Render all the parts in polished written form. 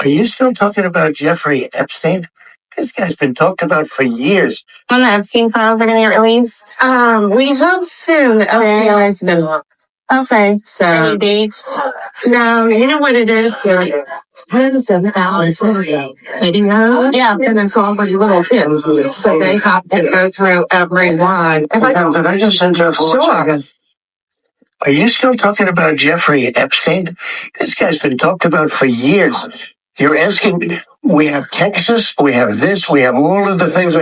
Are you still talking about Jeffrey Epstein? This guy's been talked about for years. When the Epstein files are going to get released? We hope soon. Okay. It's been long. Okay. So. Any dates? No, you know what it is? $27 videos. Yeah. And it's all with little kids. So they have to go through every one. Did I just interrupt for 1 second? Are you still talking about Jeffrey Epstein? This guy's been talked about for years. You're asking, we have Texas, we have this, we have all of the things.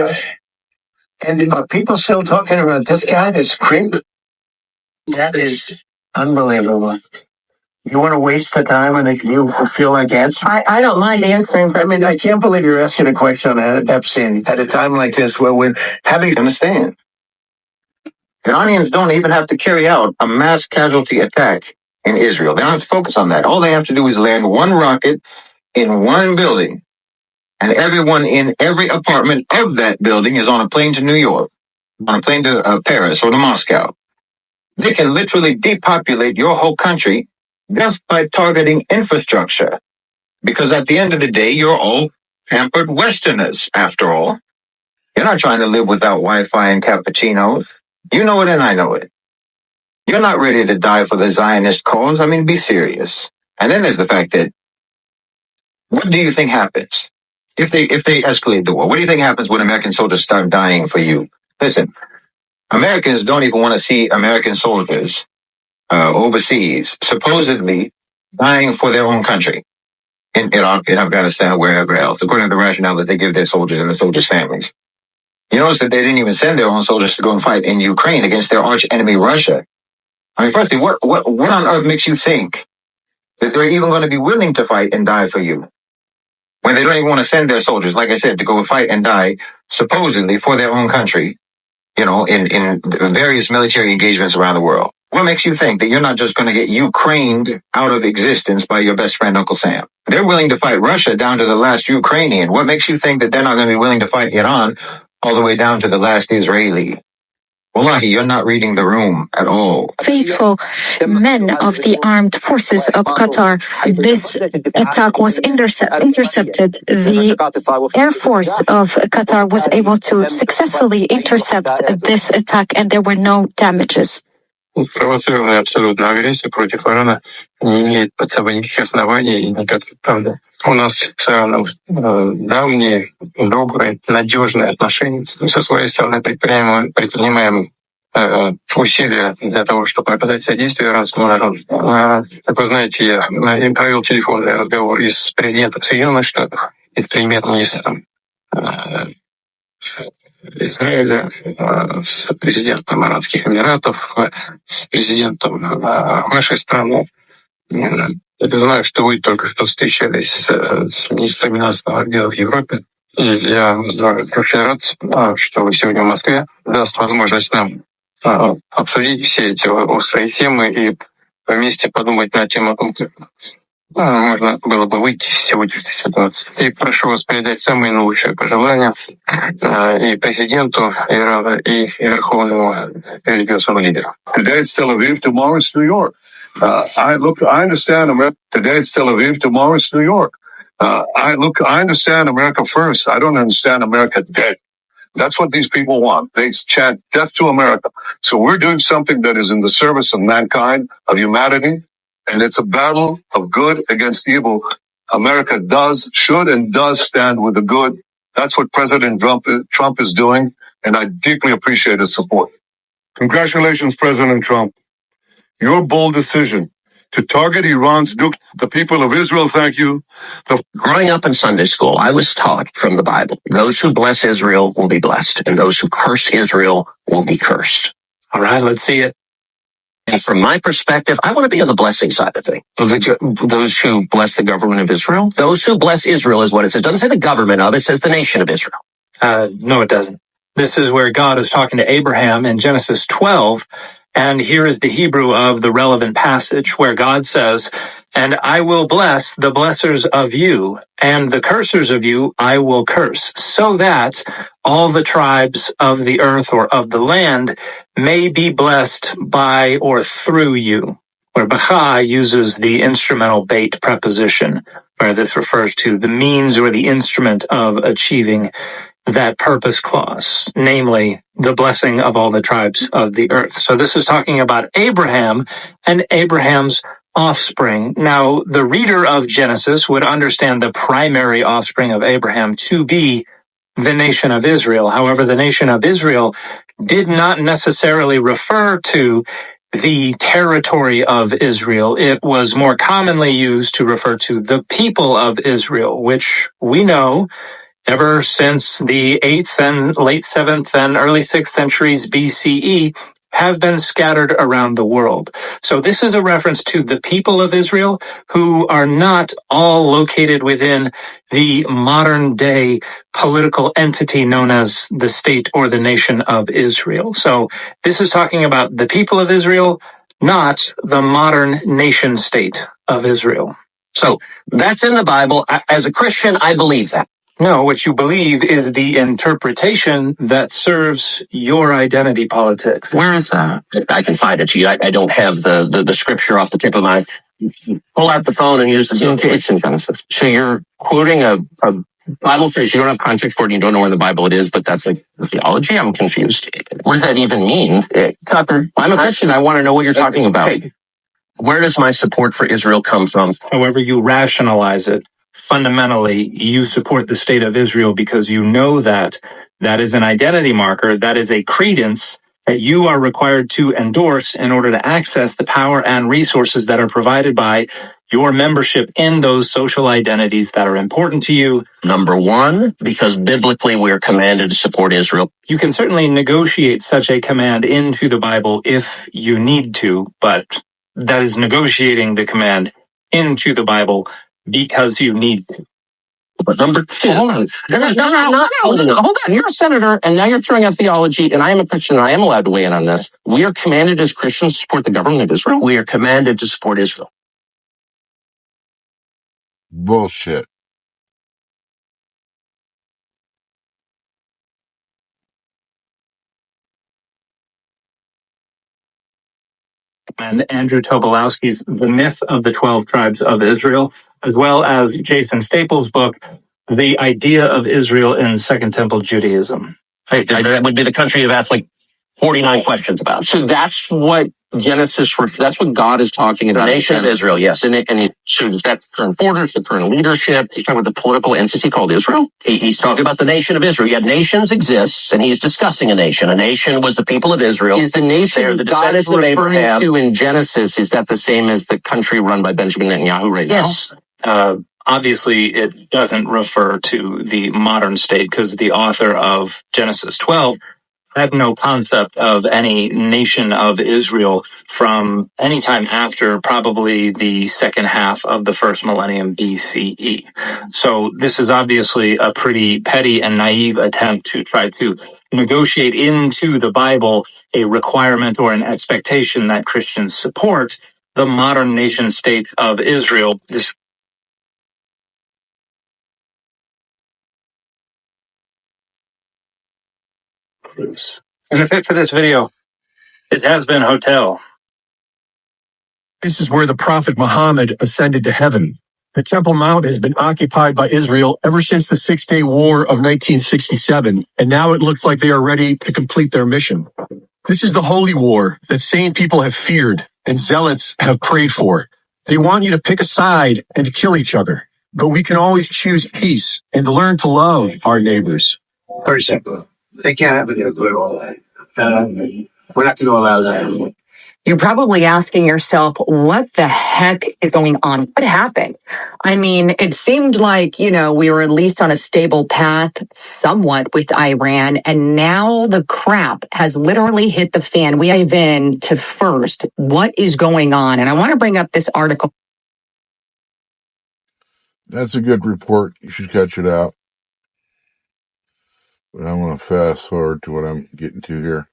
And are people still talking about this guy, this creep? That is unbelievable. You want to waste the time and you feel like answering? I don't mind answering. I mean, I can't believe you're asking a question on Epstein at a time like this where we're having to understand. Iranians don't even have to carry out a mass casualty attack in Israel. They don't have to focus on that. All they have to do is land one rocket in one building, and everyone in every apartment of that building is on a plane to New York, on a plane to Paris or to Moscow. They can literally depopulate your whole country just by targeting infrastructure. Because at the end of the day, you're all pampered Westerners, after all. You're not trying to live without Wi-Fi and cappuccinos. You know it and I know it. You're not ready to die for the Zionist cause. I mean, be serious. And then there's the fact that, what do you think happens if they escalate the war? What do you think happens when American soldiers start dying for you? Listen, Americans don't even want to see American soldiers overseas supposedly dying for their own country in Iraq, in Afghanistan, wherever else, according to the rationale that they give their soldiers and the soldiers' families. You notice that they didn't even send their own soldiers to go and fight in Ukraine against their arch enemy, Russia. I mean, firstly, what on earth makes you think that they're even going to be willing to fight and die for you when they don't even want to send their soldiers, like I said, to go fight and die supposedly for their own country, in various military engagements around the world? What makes you think that you're not just going to get Ukrained out of existence by your best friend, Uncle Sam? They're willing to fight Russia down to the last Ukrainian. What makes you think that they're not going to be willing to fight Iran all the way down to the last Israeli? Wallahi, you're not reading the room at all. Faithful men of the armed forces of Qatar. This attack was intercepted. The Air Force of Qatar was able to successfully intercept this attack, and there were no damages. Провоцированная абсолютно агрессия против Ирана не имеет под собой никаких оснований и никаких правды. У нас с Ираном давние, добрые, надежные отношения. Со своей стороны предпринимаем усилия для того, чтобы оказать содействие иранскому народу. Как вы знаете, я провел телефонный разговор и с президентом Соединенных Штатов, и с премьер-министром Израиля, с президентом Арабских Эмиратов, с президентом вашей страны. Я знаю, что вы только что встречались с министром иностранных дел в Европе. И я очень рад, что вы сегодня в Москве. Даст возможность нам обсудить все эти острые темы и вместе подумать над тем, о том, как можно было бы выйти из сегодняшней ситуации. И прошу вас передать самые наилучшие пожелания и президенту Ирана, и верховному религиозному лидеру. Today it's Tel Aviv, tomorrow it's New York. I understand America. Today it's Tel Aviv, tomorrow it's New York. I understand America first. I don't understand America dead. That's what these people want. They chant death to America. So we're doing something that is in the service of mankind, of humanity. And it's a battle of good against evil. America should and does stand with the good. That's what President Trump is doing, and I deeply appreciate his support. Congratulations, President Trump. Your bold decision to target Iran's nuke, the people of Israel, thank you. Growing up in Sunday school, I was taught from the Bible, those who bless Israel will be blessed, and those who curse Israel will be cursed. All right, let's see it. And from my perspective, I want to be on the blessing side of things. Those who bless the government of Israel? Those who bless Israel is what it says. It doesn't say the government of it, says the nation of Israel. No, it doesn't. This is where God is talking to Abraham in Genesis 12. And here is the Hebrew of the relevant passage where God says, "And I will bless the blessers of you, and the cursers of you I will curse, so that all the tribes of the earth or of the land may be blessed by or through you," where Bacha uses the instrumental bait preposition, where this refers to the means or the instrument of achieving that purpose clause, namely the blessing of all the tribes of the earth. So this is talking about Abraham and Abraham's offspring. Now, the reader of Genesis would understand the primary offspring of Abraham to be the nation of Israel. However, the nation of Israel did not necessarily refer to the territory of Israel. It was more commonly used to refer to the people of Israel, which we know ever since the 8th and late 7th and early 6th centuries BCE have been scattered around the world. So this is a reference to the people of Israel who are not all located within the modern day political entity known as the state or the nation of Israel. So this is talking about the people of Israel, not the modern nation state of Israel. So that's in the Bible. As a Christian, I believe that. No, what you believe is the interpretation that serves your identity politics. Where is that? I can find it to you. I don't have the scripture off the tip of my... Pull out the phone and use the... It's in Genesis. So you're quoting a Bible phrase. You don't have context for it and you don't know where in the Bible it is, but that's like theology? I'm confused. What does that even mean? Tucker, I'm a Christian. I want to know what you're talking about. Hey, where does my support for Israel come from? However you rationalize it, fundamentally, you support the state of Israel because you know that that is an identity marker, that is a credence that you are required to endorse in order to access the power and resources that are provided by your membership in those social identities that are important to you. Number one, because biblically we're commanded to support Israel. You can certainly negotiate such a command into the Bible if you need to, but that is negotiating the command into the Bible because you need to. But number two, hold on. Hold on. You're a senator, and now you're throwing out theology, and I am a Christian, and I am allowed to weigh in on this. We are commanded as Christians to support the government of Israel? We are commanded to support Israel. Bullshit. And Andrew Tobolowsky's The Myth of the 12 Tribes of Israel, as well as Jason Staples' book, The Idea of Israel in Second Temple Judaism. Hey, that would be the country you've asked like 49 questions about. So that's what Genesis, that's what God is talking about. The nation of Israel, yes. So is that the current borders, the current leadership? He's talking about the political entity called Israel? He's talking about the nation of Israel. Yet nations exist, and he's discussing a nation. A nation was the people of Israel. Is the nation God is referring to in Genesis, is that the same as the country run by Benjamin Netanyahu right now? Yes. Obviously, it doesn't refer to the modern state because the author of Genesis 12 had no concept of any nation of Israel from any time after probably the second half of the first millennium BCE. So this is obviously a pretty petty and naive attempt to try to negotiate into the Bible a requirement or an expectation that Christians support the modern nation state of Israel. This and the fit for this video is Has Been Hotel. This is where the Prophet Muhammad ascended to heaven. The Temple Mount has been occupied by Israel ever since the Six-Day War of 1967, and now it looks like they are ready to complete their mission. This is the holy war that sane people have feared and zealots have prayed for. They want you to pick a side and to kill each other, but we can always choose peace and learn to love our neighbors. Very simple. They can't have it nuclear all that. We're not going to allow that. You're probably asking yourself, what the heck is going on? What happened? I mean, it seemed like, we were at least on a stable path somewhat with Iran, and now the crap has literally hit the fan. We dive in to first, what is going on? And I want to bring up this article. That's a good report. You should catch it out. But I'm going to fast forward to what I'm getting to here.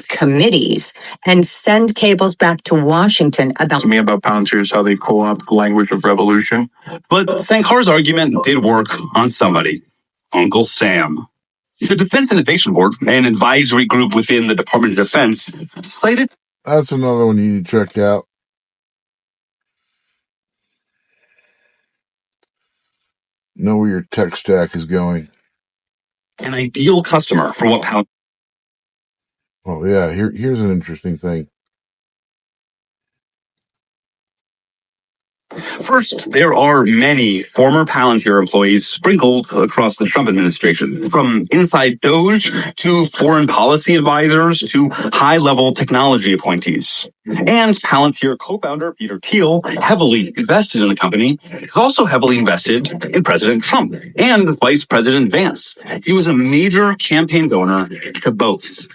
Committees and send cables back to Washington about to me about Palantir's how they co-opt the language of revolution. But Sankar's argument did work on somebody, Uncle Sam. The Defense Innovation Board, an advisory group within the Department of Defense, cited That's another one you need to check out. Know where your tech stack is going. An ideal customer for what Palantir. Oh yeah, here's an interesting thing. First, there are many former Palantir employees sprinkled across the Trump administration, from inside Doge to foreign policy advisors to high-level technology appointees. And Palantir co-founder Peter Thiel, heavily invested in the company, is also heavily invested in President Trump and Vice President Vance. He was a major campaign donor to both.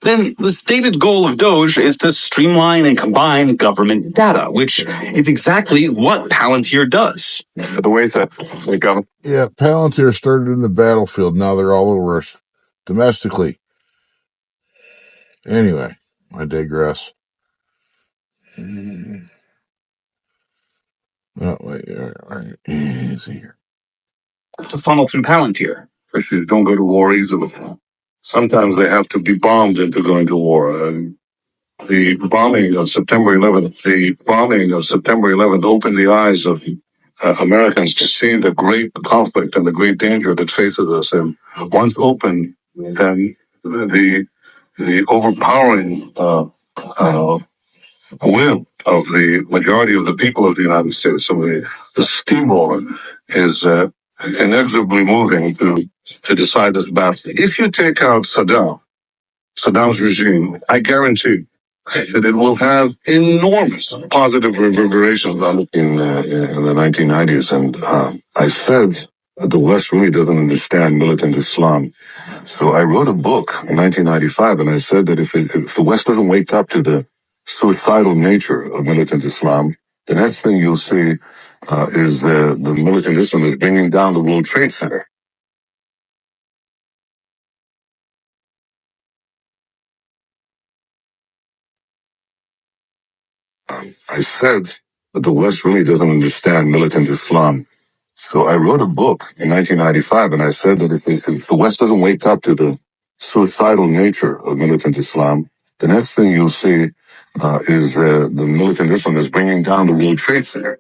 Then the stated goal of Doge is to streamline and combine government data, which is exactly what Palantir does. The ways that the government. Yeah, Palantir started in the battlefield. Now they're all over us domestically. Anyway, I digress. Oh, wait, all right. Easy here. To funnel through Palantir. Issues don't go to war easily. Sometimes they have to be bombed into going to war. The bombing of September 11th opened the eyes of Americans to see the great conflict and the great danger that faces us. And once open, then the overpowering will of the majority of the people of the United States, so the steamroller, is inexorably moving to decide this battle. If you take out Saddam's regime, I guarantee that it will have enormous positive reverberations on it. In the 1990s, and I said that the West really doesn't understand militant Islam. So I wrote a book in 1995, and I said that if the West doesn't wake up to the suicidal nature of militant Islam, the next thing you'll see is the militant Islam is bringing down the World Trade Center. I said that the West really doesn't understand militant Islam. So I wrote a book in 1995, and I said that if the West doesn't wake up to the suicidal nature of militant Islam, the next thing you'll see is the militant Islam is bringing down the World Trade Center.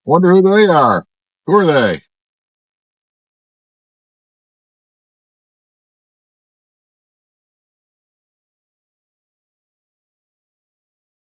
Wonder who they are. Who are they?